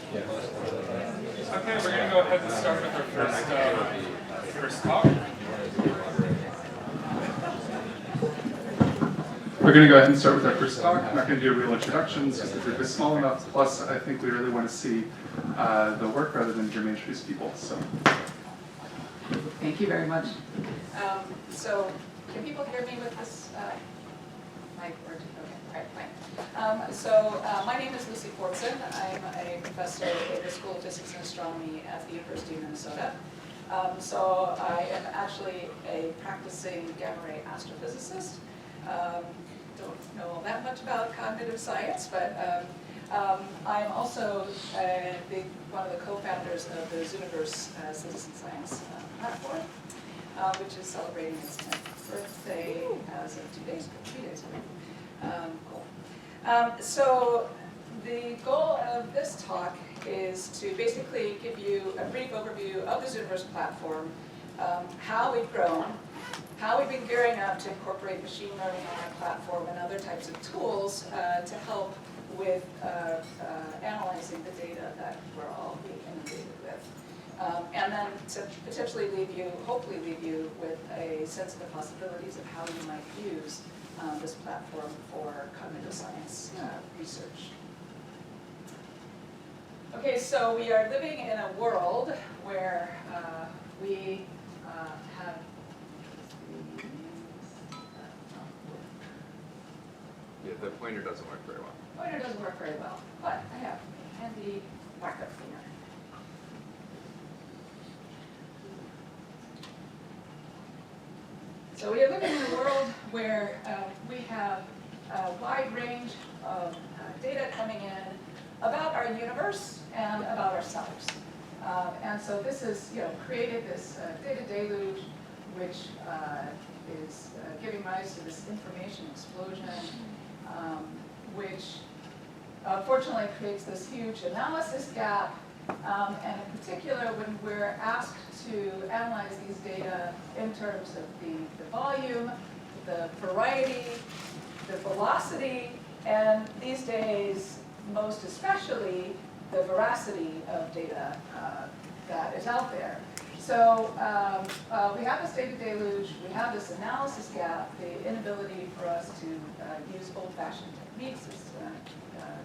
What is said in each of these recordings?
Okay, we're going to go ahead and start with our first talk. We're going to go ahead and start with our first talk. I'm not going to do real introductions because the group is small enough. Plus, I think we really want to see the work rather than German introduce people. So, thank you very much. So, can people hear me with this mic? Okay, all right, fine. My name is Lucy Fortson. I'm a professor in the School of Physics and Astronomy at the University of Minnesota. So I am actually a practicing gamma-ray astrophysicist. Don't know that much about cognitive science, but I'm also one of the co-founders of the Zooniverse citizen science platform, which is celebrating its 10th birthday as of 3 days ago. Cool. So the goal of this talk is to basically give you a brief overview of the Zooniverse platform, how we've grown, how we've been gearing up to incorporate machine learning on our platform and other types of tools to help with analyzing the data that we're all being inundated with. And then to potentially hopefully leave you with a sense of the possibilities of how you might use this platform for cognitive science research. Okay, so we are living in a world where we have Yeah, the pointer doesn't work very well. Pointer doesn't work very well, but I have a handy backup cleaner. So we are living in a world where we have a wide range of data coming in about our universe and about ourselves. And so this has created this data deluge, which is giving rise to this information explosion, which unfortunately creates this huge analysis gap. And in particular, when we're asked to analyze these data in terms of the volume, the variety, the velocity, and these days, most especially, the veracity of data that is out there. So we have this data deluge, we have this analysis gap, the inability for us to use old-fashioned techniques, as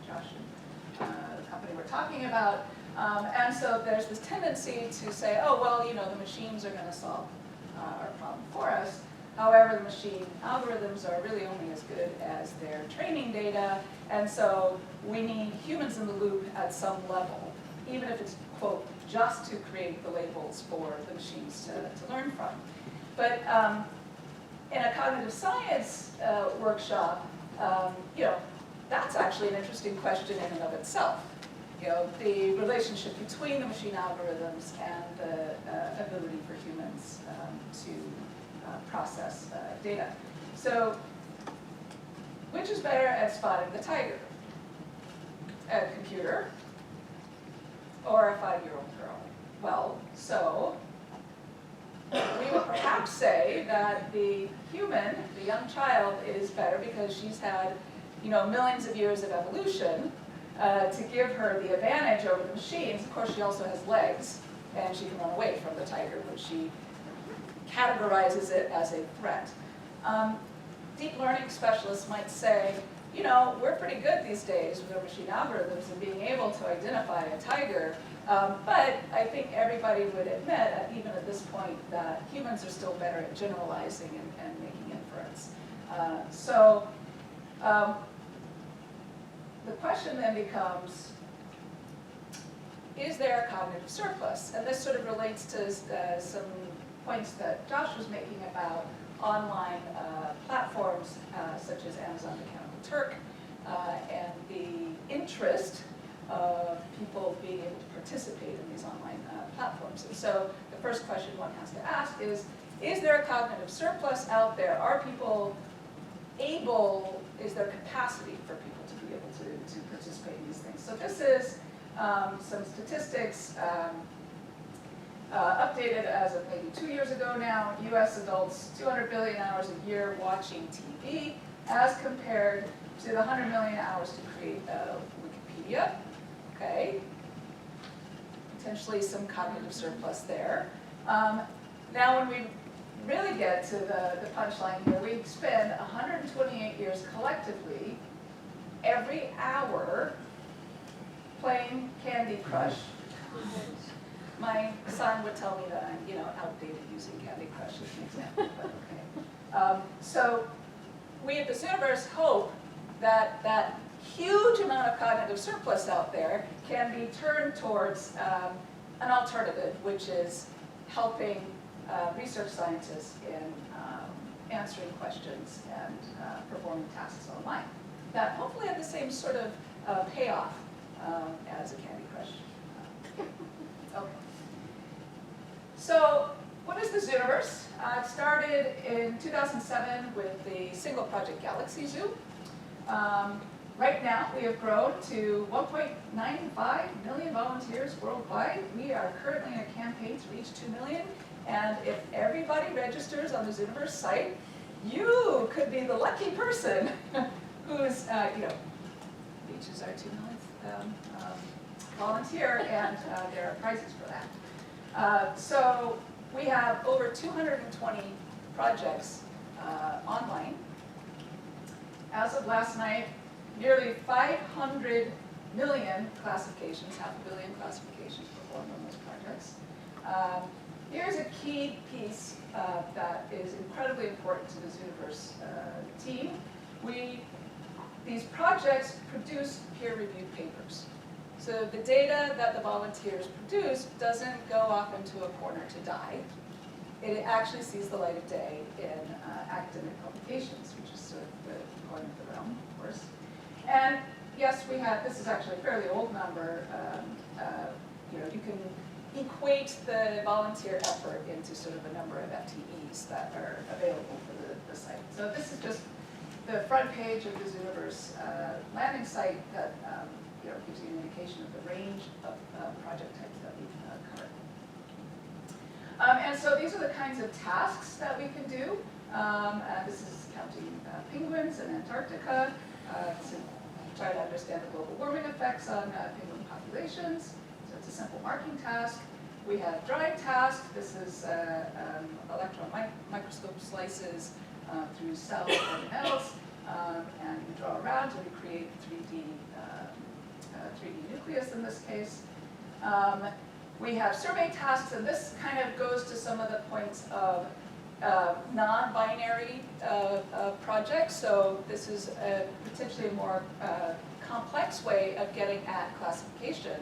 Josh and the company were talking about. And so there's this tendency to say, oh, well, the machines are going to solve our problem for us. However, the machine algorithms are really only as good as their training data, and so we need humans in the loop at some level, even if it's, quote, just to create the labels for the machines to learn from. But in a cognitive science workshop, that's actually an interesting question in and of itself. The relationship between the machine algorithms and the ability for humans to process data. So, which is better at spotting the tiger? A computer or a 5-year-old girl? Well, so we would perhaps say that the human, the young child, is better because she's had millions of years of evolution to give her the advantage over the machines. Of course, she also has legs, and she can run away from the tiger, but she categorizes it as a threat. Deep learning specialists might say, we're pretty good these days with our machine algorithms and being able to identify a tiger, but I think everybody would admit, even at this point, that humans are still better at generalizing and making inference. So the question then becomes, is there a cognitive surplus? And this sort of relates to some points that Josh was making about online platforms such as Amazon Mechanical Turk and the interest of people being able to participate in these online platforms. And so the first question one has to ask is there a cognitive surplus out there? Are people able, is there capacity for people to be able to participate in these things? So this is some statistics updated as of maybe 2 years ago now. US adults, 200 billion hours a year watching TV, as compared to the 100 million hours to create Wikipedia. Okay, potentially some cognitive surplus there. Now when we really get to the punchline here, we spend 128 years collectively, every hour, playing Candy Crush. My son would tell me that I'm, outdated using Candy Crush as an example, but okay. So we at the Zooniverse hope that that huge amount of cognitive surplus out there can be turned towards an alternative, which is helping research scientists in answering questions and performing tasks online that hopefully have the same sort of payoff as a Candy Crush. Okay. So what is the Zooniverse? It started in 2007 with the single project Galaxy Zoo. Right now, we have grown to 1.95 million volunteers worldwide. We are currently in a campaign to reach 2 million. And if everybody registers on the Zooniverse site, you could be the lucky person who's, reaches our 2 millionth volunteer, and there are prizes for that. So we have over 220 projects online. As of last night, nearly 500 million classifications, 500 million classifications performed on those projects. Here's a key piece that is incredibly important to the Zooniverse team. These projects produce peer-reviewed papers. So the data that the volunteers produce doesn't go off into a corner to die. It actually sees the light of day in academic publications, which is sort of the coin of the realm, of course. And yes, this is actually a fairly old number. You can equate the volunteer effort into sort of a number of FTEs that are available for the site. So this is just the front page of the Zooniverse landing site that gives you an indication of the range of project types that we cover. And so these are the kinds of tasks that we can do. This is counting penguins in Antarctica to try to understand the global warming effects on penguin populations. So it's a simple marking task. We have drawing task. This is electron microscope slices through cell organelles, and you draw around to recreate 3D nucleus in this case. We have survey tasks, and this kind of goes to some of the points of non-binary projects. So this is potentially a more complex way of getting at classification.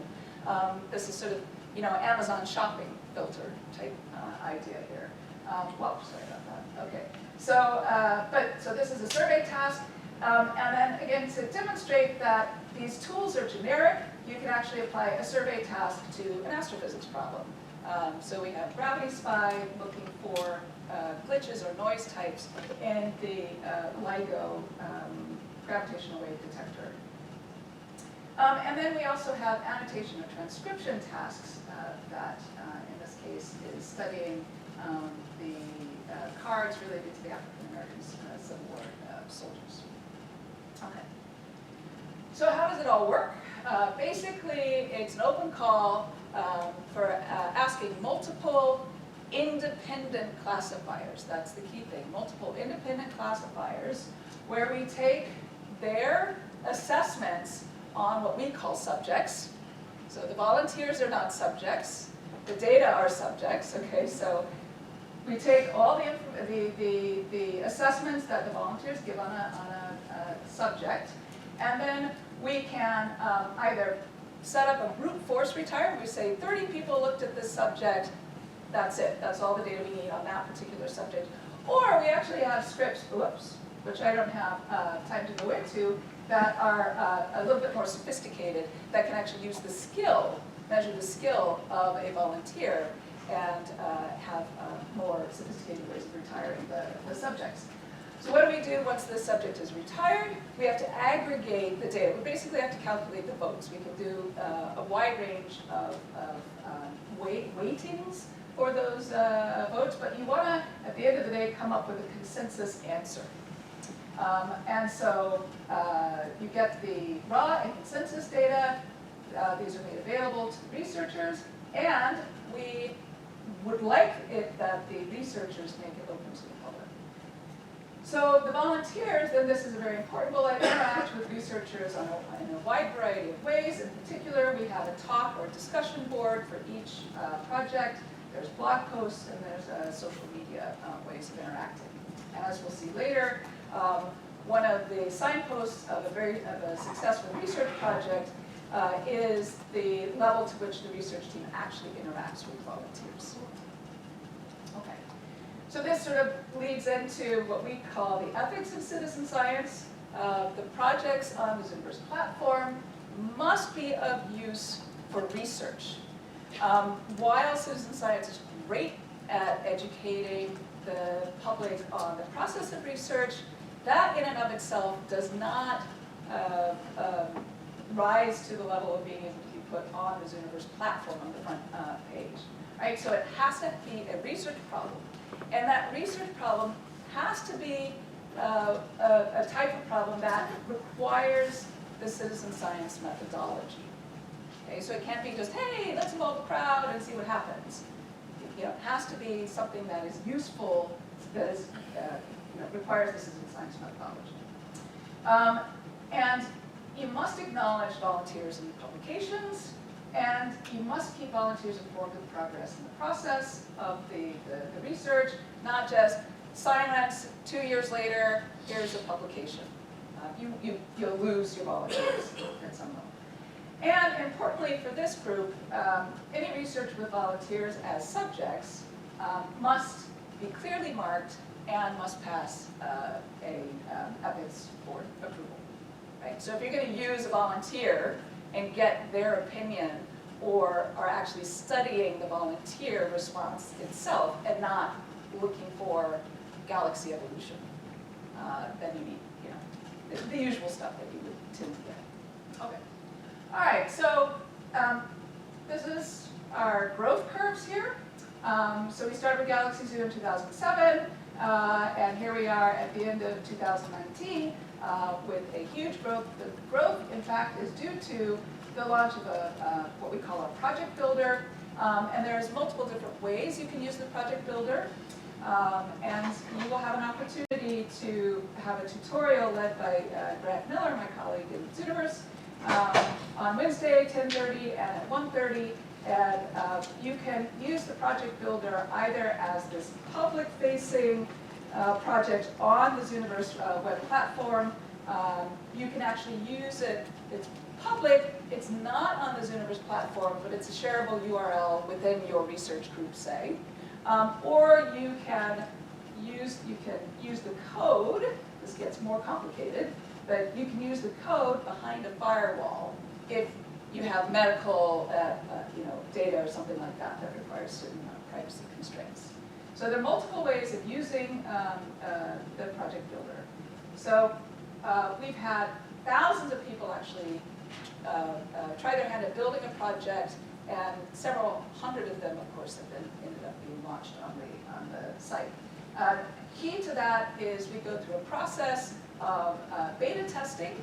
This is sort of, Amazon shopping filter type idea here. Sorry about that. Okay. So this is a survey task. And then again, to demonstrate that these tools are generic, you can actually apply a survey task to an astrophysics problem. So we have Gravity Spy looking for glitches or noise types in the LIGO gravitational wave detector. And then we also have annotation or transcription tasks that, in this case, is studying the cards related to the African American Civil War soldiers. Okay. So how does it all work? Basically, it's an open call for asking multiple independent classifiers. That's the key thing, multiple independent classifiers, where we take their assessments on what we call subjects. So the volunteers are not subjects, the data are subjects, okay? So we take all the assessments that the volunteers give on a subject, and then we can either set up a brute force retirement. We say 30 people looked at this subject, that's it, that's all the data we need on that particular subject. Or we actually have scripts, which I don't have time to go into, that are a little bit more sophisticated, that can actually use the skill, measure the skill of a volunteer, and have more sophisticated ways of retiring the subjects. So what do we do once the subject is retired? We have to aggregate the data. We basically have to calculate the votes. We can do a wide range of weightings for those votes, but you want to, at the end of the day, come up with a consensus answer. And so you get the raw and consensus data. these are made available to the researchers, and we would like it that the researchers make it open to the public. So the volunteers, then this is a very important bullet, interact with researchers in a wide variety of ways. In particular, we have a talk or discussion board for each project. There's blog posts and there's social media ways of interacting. And as we'll see later, one of the signposts of a successful research project is the level to which the research team actually interacts with volunteers. Okay, so this sort of leads into what we call the ethics of citizen science. The projects on the Zooniverse platform must be of use for research. While citizen science is great at educating the public on the process of research, that in and of itself does not rise to the level of being able to be put on the Zooniverse platform on the front page. Right? So it has to be a research problem. And that research problem has to be a type of problem that requires the citizen science methodology. Okay? So it can't be just, hey, let's involve the crowd and see what happens. It has to be something that is useful, that is, requires the citizen science methodology. And you must acknowledge volunteers in publications, and you must keep volunteers informed of progress in the process of the research, not just silence, 2 years later, here's a publication. You'll lose your volunteers at some level. And importantly for this group, any research with volunteers as subjects must be clearly marked and must pass a ethics board approval. Right? So if you're going to use a volunteer and get their opinion, or are actually studying the volunteer response itself and not looking for galaxy evolution, then you need, the usual stuff that you would tend to get. Okay. All right, so this is our growth curves here. So we started with Galaxy Zoo in 2007, and here we are at the end of 2019 with a huge growth. The growth, in fact, is due to the launch of what we call a project builder, and there's multiple different ways you can use the project builder. And you will have an opportunity to have a tutorial led by Grant Miller, my colleague in Zooniverse, on Wednesday, 10:30 and at 1:30. And you can use the project builder either as this public-facing project on the Zooniverse web platform. You can actually use it, it's public, it's not on the Zooniverse platform, but it's a shareable URL within your research group, say. Or you can use the code, this gets more complicated, but you can use the code behind a firewall if you have medical data or something like that that requires certain privacy constraints. So there are multiple ways of using the project builder. So we've had thousands of people actually try their hand at building a project, and several hundred of them, of course, ended up being launched on the site. Key to that is we go through a process of beta testing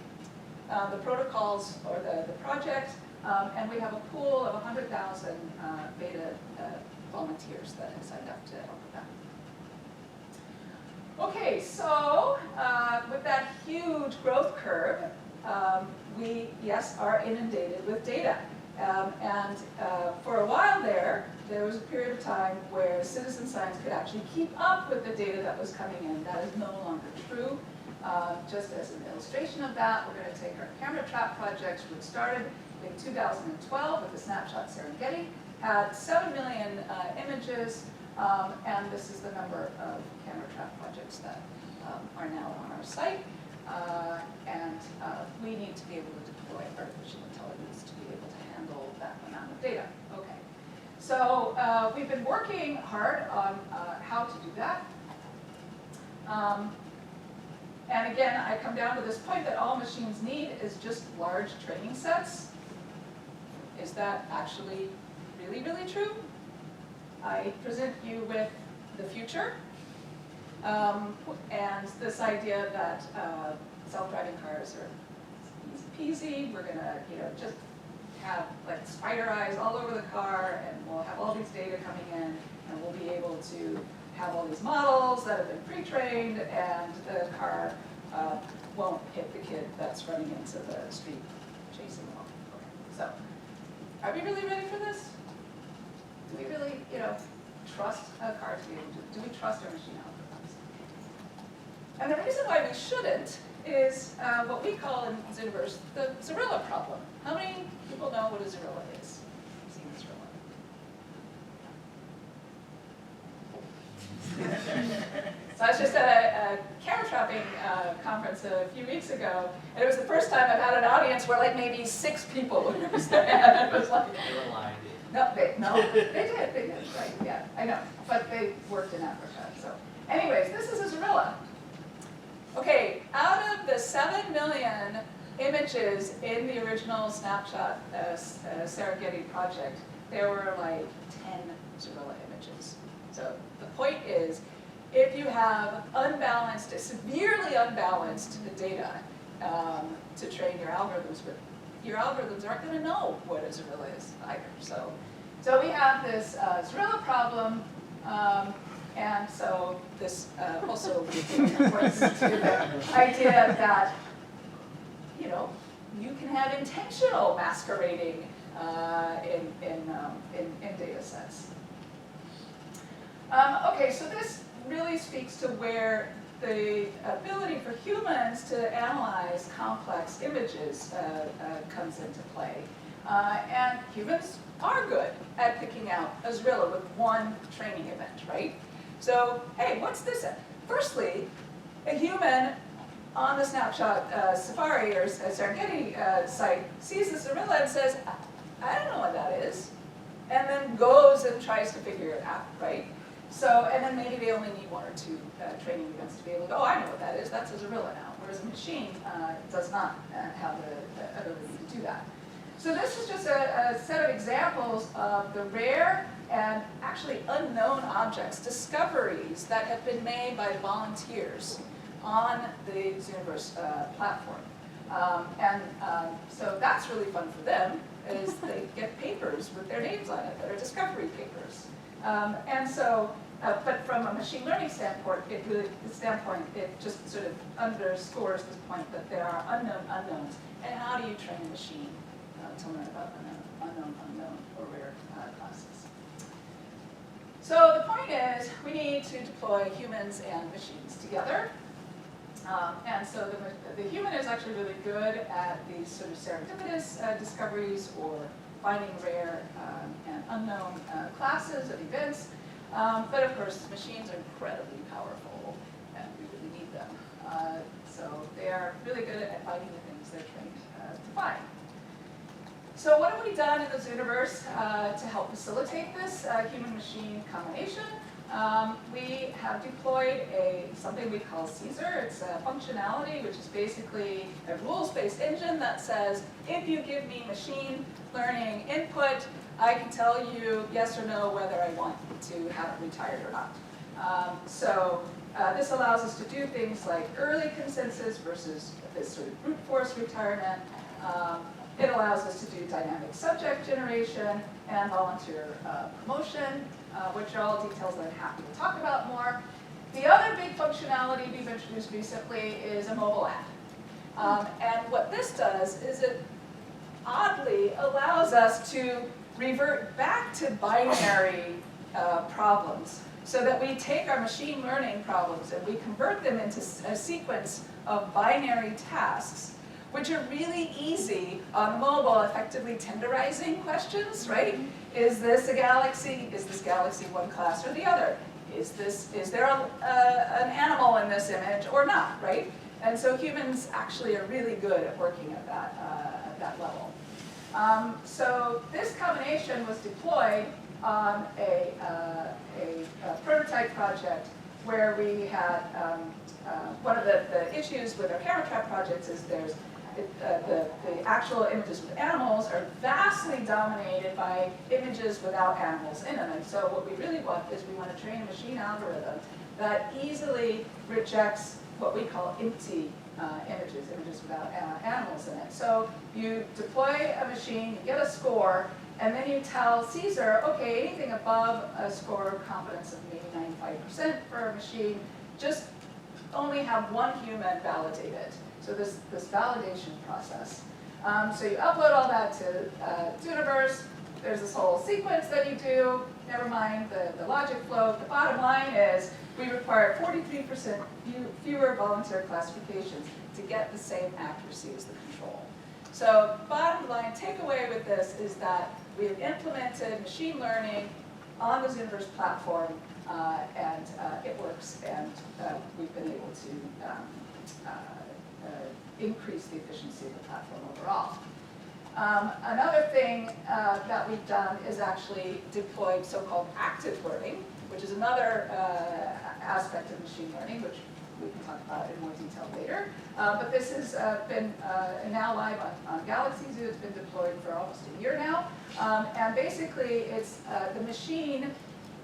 the protocols or the project, and we have a pool of 100,000 beta volunteers that have signed up to help with that. Okay, so with that huge growth curve, we, yes, are inundated with data. And for a while there was a period of time where citizen science could actually keep up with the data that was coming in. That is no longer true. Just as an illustration of that, we're going to take our camera trap projects, which started in 2012 with the Snapshot Serengeti, had 7 million images, and this is the number of camera trap projects that are now on our site. And we need to be able to deploy artificial intelligence to be able to handle that amount of data. Okay, so we've been working hard on how to do that. And again, I come down to this point that all machines need is just large training sets. Is that actually really, really true? I present you with the future, and this idea that self-driving cars are easy peasy. We're gonna, just have like spider eyes all over the car, and we'll have all these data coming in, and we'll be able to have all these models that have been pre-trained, and the car won't hit the kid that's running into the street chasing them. Okay. So, are we really ready for this? Do we really, trust a car to be able to, do we trust our machine algorithms? And the reason why we shouldn't is what we call in Zooniverse the Zorilla problem. How many people know what a Zorilla is? Seen a Zorilla? So I was just at a camera trapping conference a few weeks ago, and it was the first time I've had an audience where like maybe 6 people would raise their hand. It was like, They were lying. no, they did, right, yeah, I know, but they worked in Africa, so. Anyways, this is a Zorilla. Okay, out of the 7 million images in the original snapshot Serengeti project, there were like 10 Zorilla images. So the point is, if you have unbalanced, severely unbalanced data to train your algorithms with, your algorithms aren't going to know what a Zorilla is either. So we have this Zorilla problem, and so this also points to the idea that you can have intentional masquerading in data sets. Okay, so this really speaks to where the ability for humans to analyze complex images comes into play. And humans are good at picking out a Zorilla with one training event, right? So, hey, what's this? Firstly, a human on the snapshot Safari or Serengeti site sees the Zorilla and says, I don't know what that is, and then goes and tries to figure it out, right? So, and then maybe they only need 1 or 2 training events to be able to go, oh, I know what that is, that's a Zorilla now, whereas a machine does not have the ability to do that. So this is just a set of examples of the rare and actually unknown objects, discoveries that have been made by volunteers on the Zooniverse platform. So that's really fun for them, is they get papers with their names on it that are discovery papers. But from a machine learning standpoint, it just sort of underscores this point that there are unknown unknowns. And how do you train a machine to learn about unknown or rare classes? So the point is, we need to deploy humans and machines together. And so the human is actually really good at these sort of serendipitous discoveries or finding rare and unknown classes of events. But of course, machines are incredibly powerful, and we really need them. So they are really good at finding the things they're trained to find. So what have we done in the Zooniverse to help facilitate this human-machine combination? We have deployed something we call Caesar. It's a functionality which is basically a rules-based engine that says, if you give me machine learning input, I can tell you yes or no whether I want to have it retired or not. This allows us to do things like early consensus versus this sort of brute force retirement. It allows us to do dynamic subject generation and volunteer promotion, which are all details that I'm happy to talk about more. The other big functionality we've introduced recently is a mobile app. And what this does is it oddly allows us to revert back to binary problems, so that we take our machine learning problems and we convert them into a sequence of binary tasks, which are really easy on mobile, effectively tenderizing questions, right? Is this a galaxy? Is this galaxy one class or the other? Is there an animal in this image or not, right? And so humans actually are really good at working at that level. So this combination was deployed on a prototype project where we had, one of the issues with our camera trap projects is there's the actual images with animals are vastly dominated by images without animals in them. And so what we really want is we want to train a machine algorithm that easily rejects what we call empty images without animals in it. So you deploy a machine, you get a score, and then you tell Caesar, okay, anything above a score of competence of maybe 95% for a machine, just only have one human validate it. So this validation process. So you upload all that to Zooniverse. There's this whole sequence that you do. Never mind the logic flow. The bottom line is we require 43% fewer volunteer classifications to get the same accuracy as the control. So bottom line takeaway with this is that we have implemented machine learning on the Zooniverse platform, and it works, and we've been able to increase the efficiency of the platform overall. Another thing that we've done is actually deployed so-called active learning, which is another aspect of machine learning, which we can talk about in more detail later. But this has been now live on Galaxy Zoo. It's been deployed for almost a year now. And basically, it's the machine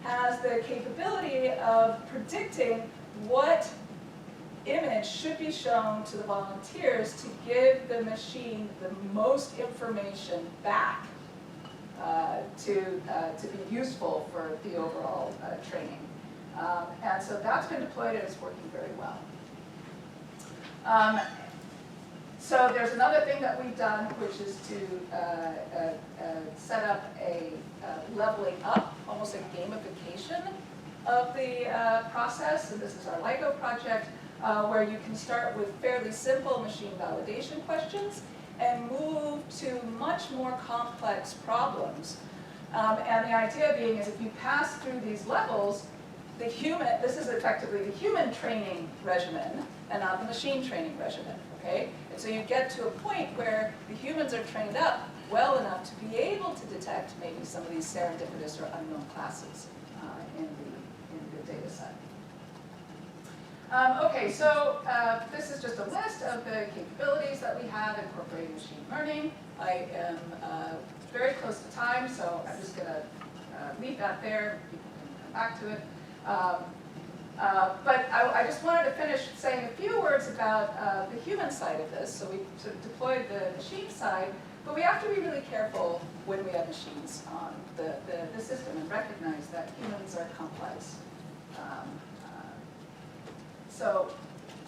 has the capability of predicting what image should be shown to the volunteers to give the machine the most information back to be useful for the overall training. And so that's been deployed and it's working very well. So there's another thing that we've done, which is to set up a leveling up, almost a gamification of the process. And this is our LEGO project, where you can start with fairly simple machine validation questions and move to much more complex problems. And the idea being is if you pass through these levels, this is effectively the human training regimen and not the machine training regimen, okay? And so you get to a point where the humans are trained up well enough to be able to detect maybe some of these serendipitous or unknown classes in the data set. Okay, so this is just a list of the capabilities that we have incorporating machine learning. I am very close to time, so I'm just going to leave that there. People can come back to it. But I just wanted to finish saying a few words about the human side of this. So we sort of deployed the machine side, but we have to be really careful when we have machines on the system and recognize that humans are complex. So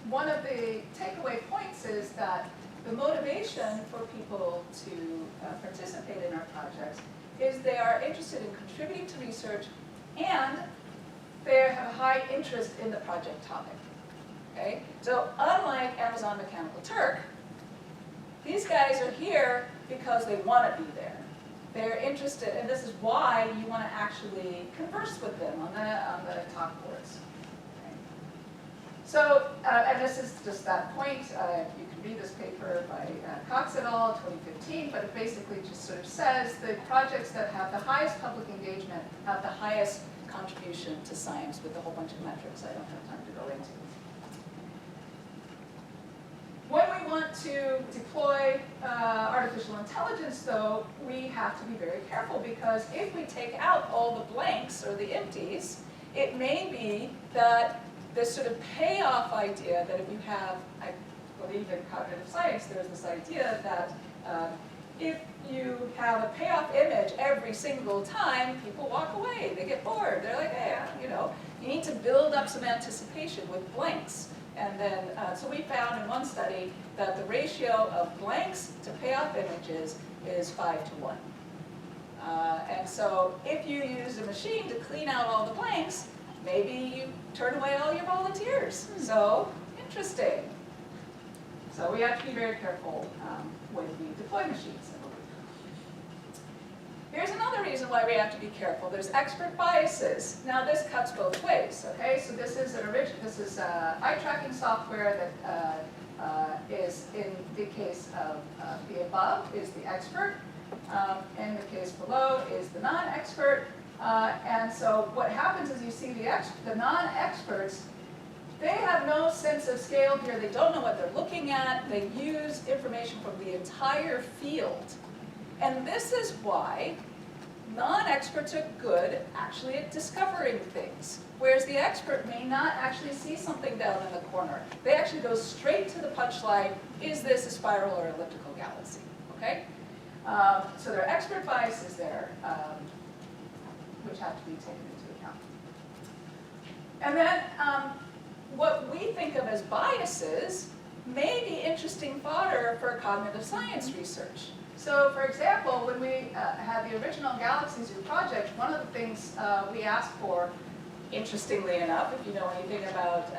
one of the takeaway points is that the motivation for people to participate in our projects is they are interested in contributing to research and they have a high interest in the project topic. Okay? So unlike Amazon Mechanical Turk, these guys are here because they want to be there. They're interested, and this is why you want to actually converse with them on the talk boards. Okay? So, and this is just that point. You can read this paper by Cox et al. 2015, but it basically just sort of says the projects that have the highest public engagement have the highest contribution to science with a whole bunch of metrics I don't have time to go into. When we want to deploy artificial intelligence, though, we have to be very careful because if we take out all the blanks or the empties, it may be that this sort of payoff idea that if you have, I believe in cognitive science, there's this idea that if you have a payoff image every single time, people walk away, they get bored. They're like, hey, you know, you need to build up some anticipation with blanks. And then, so we found in one study that the ratio of blanks to payoff images is 5:1. And so if you use a machine to clean out all the blanks, maybe you turn away all your volunteers. So, interesting. So we have to be very careful when we deploy machines. Here's another reason why we have to be careful. There's expert biases. Now this cuts both ways, okay? So this is eye tracking software that is, in the case of the above, is the expert. In the case below is the non-expert. And so what happens is you see the non-experts, they have no sense of scale here. They don't know what they're looking at. They use information from the entire field. And this is why non-experts are good actually at discovering things, whereas the expert may not actually see something down in the corner. They actually go straight to the punchline, is this a spiral or elliptical galaxy, okay? So there are expert biases there, which have to be taken into account. And then what we think of as biases may be interesting fodder for cognitive science research. So for example, when we had the original Galaxy Zoo project, one of the things we asked for, interestingly enough, if you know anything about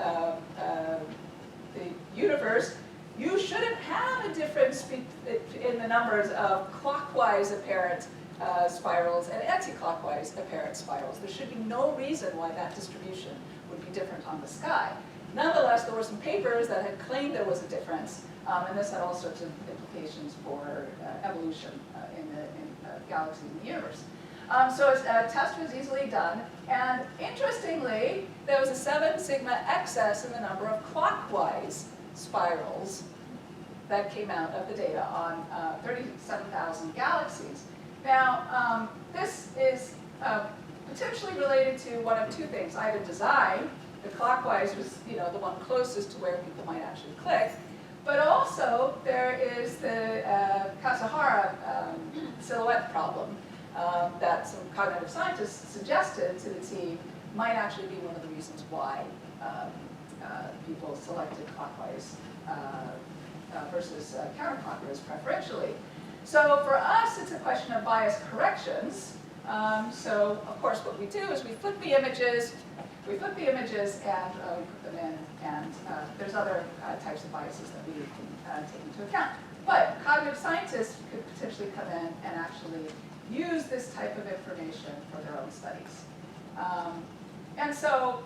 the universe, you shouldn't have a difference in the numbers of clockwise apparent spirals and anti-clockwise apparent spirals. There should be no reason why that distribution would be different on the sky. Nonetheless, there were some papers that had claimed there was a difference, and this had all sorts of implications for evolution in galaxies in the universe. So a test was easily done, and interestingly, there was a 7 sigma excess in the number of clockwise spirals that came out of the data on 37,000 galaxies. Now, this is potentially related to one of two things: either design, the clockwise was, the one closest to where people might actually click, but also there is the Kasahara silhouette problem that some cognitive scientists suggested to the team might actually be one of the reasons why people selected clockwise versus counterclockwise preferentially. So for us, it's a question of bias corrections. So of course, what we do is we flip the images and we put them in, and there's other types of biases that we can take into account. But cognitive scientists could potentially come in and actually use this type of information for their own studies. And so,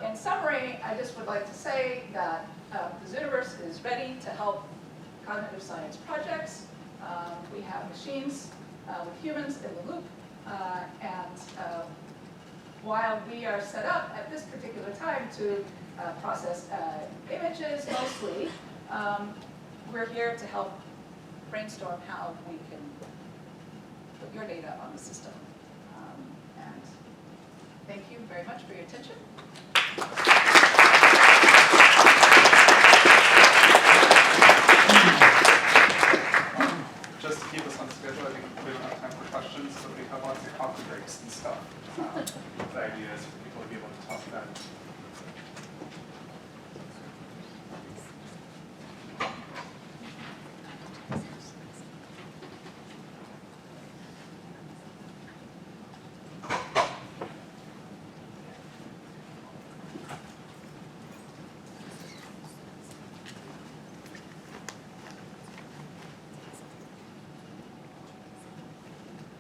in summary, I just would like to say that the Zooniverse is ready to help cognitive science projects. We have machines with humans in the loop, and while we are set up at this particular time to process images mostly, we're here to help brainstorm how we can put your data on the system. And thank you very much for your attention. Just to keep us on schedule, I think we don't have time for questions, so we have lots of coffee breaks and stuff. The idea is for people to be able to talk about